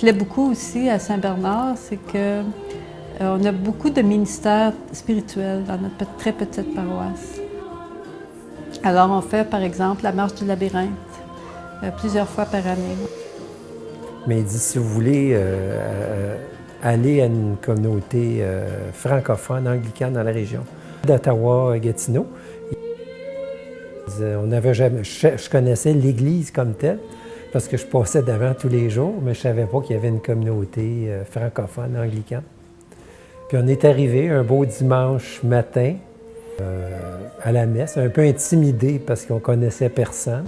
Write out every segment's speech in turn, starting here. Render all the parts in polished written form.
plaît beaucoup aussi à Saint-Bernard, c'est que on a beaucoup de ministères spirituels dans notre très petite paroisse. Alors on fait par exemple la marche du labyrinthe plusieurs fois par année. Mais il dit, si vous voulez aller à une communauté francophone, anglicane dans la région d'Ottawa-Gatineau, je connaissais l'Église comme telle, parce que je passais devant tous les jours, mais je ne savais pas qu'il y avait une communauté francophone, anglicane. Puis on est arrivé un beau dimanche matin à la messe, un peu intimidé parce qu'on ne connaissait personne.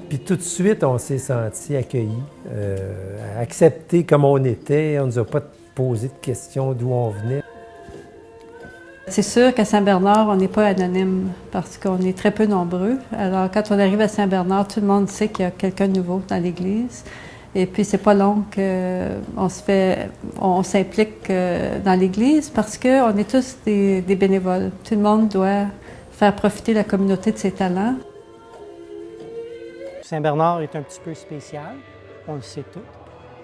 Puis tout de suite, on s'est senti accueillis, acceptés comme on était. On ne nous a pas posé de questions d'où on venait. C'est sûr qu'à Saint-Bernard, on n'est pas anonyme parce qu'on est très peu nombreux. Alors, quand on arrive à Saint-Bernard, tout le monde sait qu'il y a quelqu'un de nouveau dans l'Église. Et puis, c'est pas long qu'on s'implique dans l'Église parce qu'on est tous des bénévoles. Tout le monde doit faire profiter la communauté de ses talents. Saint-Bernard est un petit peu spécial, on le sait tous.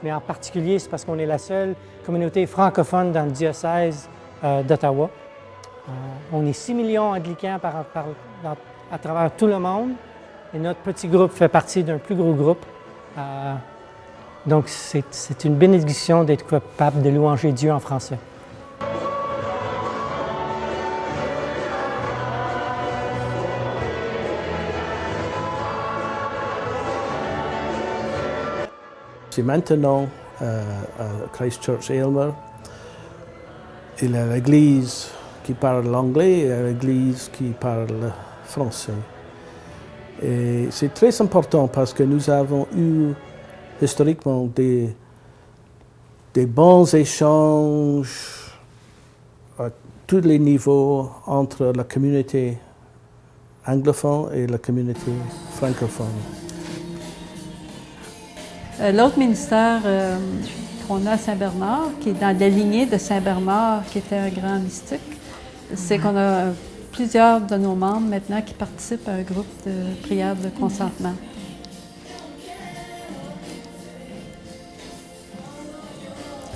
Mais en particulier, c'est parce qu'on est la seule communauté francophone dans le diocèse d'Ottawa. On est 6 millions anglicans à travers tout le monde et notre petit groupe fait partie d'un plus gros groupe. Donc c'est une bénédiction d'être capable de louanger Dieu en français. C'est maintenant à Christchurch Aylmer, il y a l'église qui parle l'anglais et l'église qui parle français. Et c'est très important parce que nous avons eu historiquement des bons échanges à tous les niveaux entre la communauté anglophone et la communauté francophone. L'autre ministère qu'on a à Saint-Bernard, qui est dans la lignée de Saint-Bernard, qui était un grand mystique, c'est qu'on a plusieurs de nos membres maintenant qui participent à un groupe de prière de consentement.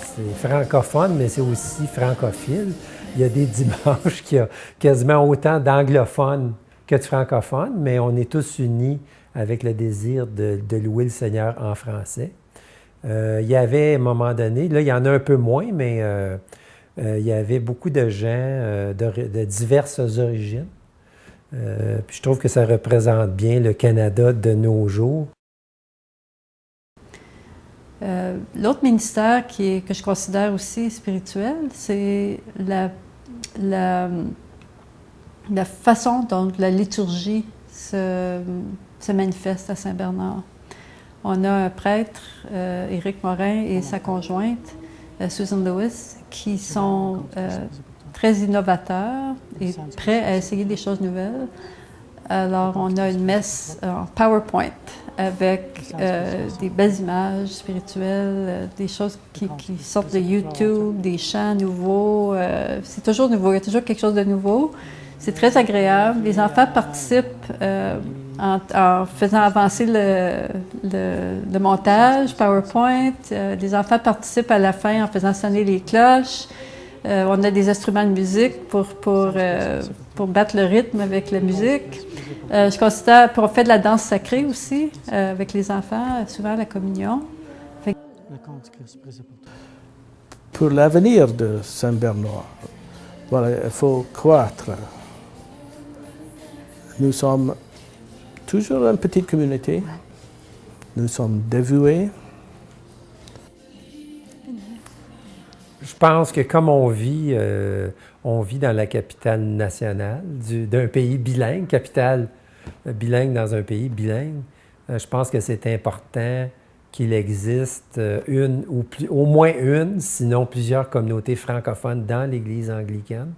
C'est francophone, mais c'est aussi francophile. Il y a des dimanches qu'il y a quasiment autant d'anglophones que de francophones, mais on est tous unis avec le désir de louer le Seigneur en français. Il y avait, à un moment donné, là, il y en a un peu moins, mais il y avait beaucoup de gens de diverses origines. Puis je trouve que ça représente bien le Canada de nos jours. L'autre ministère que je considère aussi spirituel, c'est la façon dont la liturgie se manifeste à Saint-Bernard. On a un prêtre, Éric Morin, et sa conjointe, Susan Lewis, qui sont très innovateurs et prêts à essayer des choses nouvelles. Alors, on a une messe en PowerPoint avec des belles images spirituelles, des choses qui sortent de YouTube, des chants nouveaux. C'est toujours nouveau, il y a toujours quelque chose de nouveau. C'est très agréable. Les enfants participent en faisant avancer le montage PowerPoint. Les enfants participent à la fin en faisant sonner les cloches. On a des instruments de musique pour battre le rythme avec la musique. Je considère, on fait de la danse sacrée aussi avec les enfants, souvent à la communion. Pour l'avenir de Saint-Bernard, voilà, il faut croître. Nous sommes toujours une petite communauté. Nous sommes dévoués. Je pense que comme on vit dans la capitale nationale d'un pays bilingue, capitale bilingue dans un pays bilingue, je pense que c'est important qu'il existe une ou au moins une, sinon plusieurs communautés francophones dans l'Église anglicane.